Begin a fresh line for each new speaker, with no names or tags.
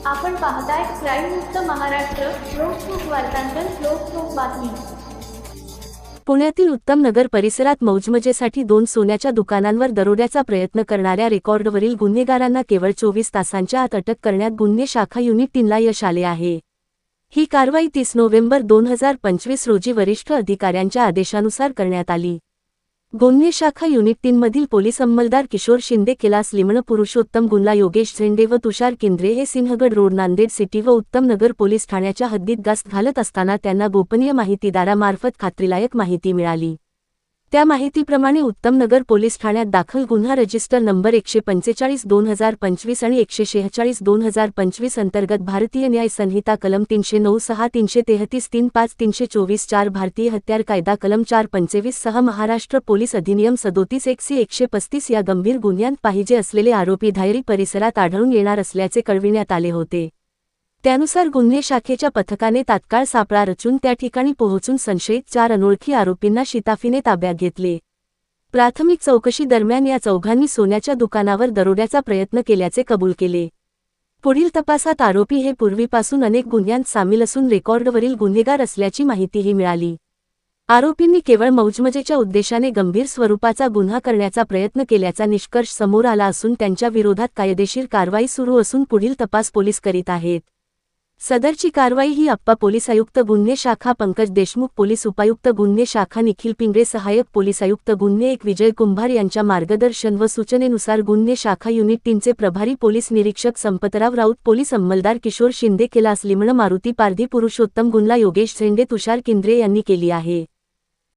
आपण पाहताय क्राईम मुक्त महाराष्ट्र. लोकसुख वार्तांकन, लोकसुख बातमी.
पुण्यातील उत्तम नगर परिसरात मौजमजेसाठी 2 सोन्याच्या दुकानांवर दरोड्याचा प्रयत्न करणाऱ्या रेकॉर्डवरील गुन्हेगारांना केवळ 24 तासांच्या आत अटक करण्यात गुन्हे शाखा युनिट 3ला यश आले आहे. ही कारवाई 30 नोव्हेंबर 2025 रोजी वरिष्ठ अधिकाऱ्यांच्या आदेशानुसार करण्यात आली. गुन्हे शाखा युनिट 3 मधील पोलीस अंमलदार किशोर शिंदे, कैलास लिमण, पुरुषोत्तम गुंडला, योगेश झेंडे व तुषार किंद्रे हे सिंहगड रोड, नांदेड सिटी व उत्तम नगर पोलीस ठाण्याच्या हद्दीत गस्त घालत असताना त्यांना गोपनीय माहितीदारामार्फत खात्रीलायक माहिती मिळाली. त्या माहितीप्रमाणे उत्तम नगर पोलीस ठाण्यात दाखल गुन्हा रजिस्टर नंबर 145/2025 आणि 146/2025 अंतर्गत भारतीय न्याय संहिता कलम 309(6), 333, 35, 324, 4 भारतीय हत्यार कायदा कलम 425, 6 महाराष्ट्र पोलीस अधिनियम 37 1 135 या गंभीर गुन्ह्यांत पाहिजे असलेले आरोपी धायरी परिसरात आढळून येणार असल्याचे कळविण्यात आले होते. त्यानुसार गुन्हे शाखेच्या पथकाने तात्काळ सापळा रचून त्या ठिकाणी पोहोचून संशयित 4 अनोळखी आरोपींना शिताफीने ताब्यात घेतले. प्राथमिक चौकशी दरम्यान या चौघांनी सोन्याच्या दुकानावर दरोड्याचा प्रयत्न केल्याचे कबूल केले. पुढील तपासात आरोपी हे पूर्वीपासून अनेक गुन्ह्यांत सामील असून रेकॉर्डवरील गुन्हेगार असल्याची माहितीही मिळाली. आरोपींनी केवळ मौजमजेच्या उद्देशाने गंभीर स्वरूपाचा गुन्हा करण्याचा प्रयत्न केल्याचा निष्कर्ष समोर आला असून त्यांच्या विरोधात कायदेशीर कारवाई सुरू असून पुढील तपास पोलीस करीत आहेत. सदरची कारवाई ही अप्पा पोलीस आयुक्त गुन्हे शाखा पंकज देशमुख, पोलीस उपायुक्त गुन्हे शाखा निखिल पिंगळे, सहाय्यक पोलीस आयुक्त गुन्हे 1 विजय कुंभार यांच्या मार्गदर्शन व सूचनेनुसार गुन्हे शाखा युनिट 3चे प्रभारी पोलीस निरीक्षक संपतराव राऊत, पोलीस अंमलदार किशोर शिंदे, कैलास लिमण, मारुती पारधी, पुरुषोत्तम गुंडला, योगेश झेंडे, तुषार किंद्रे यांनी केली आहे.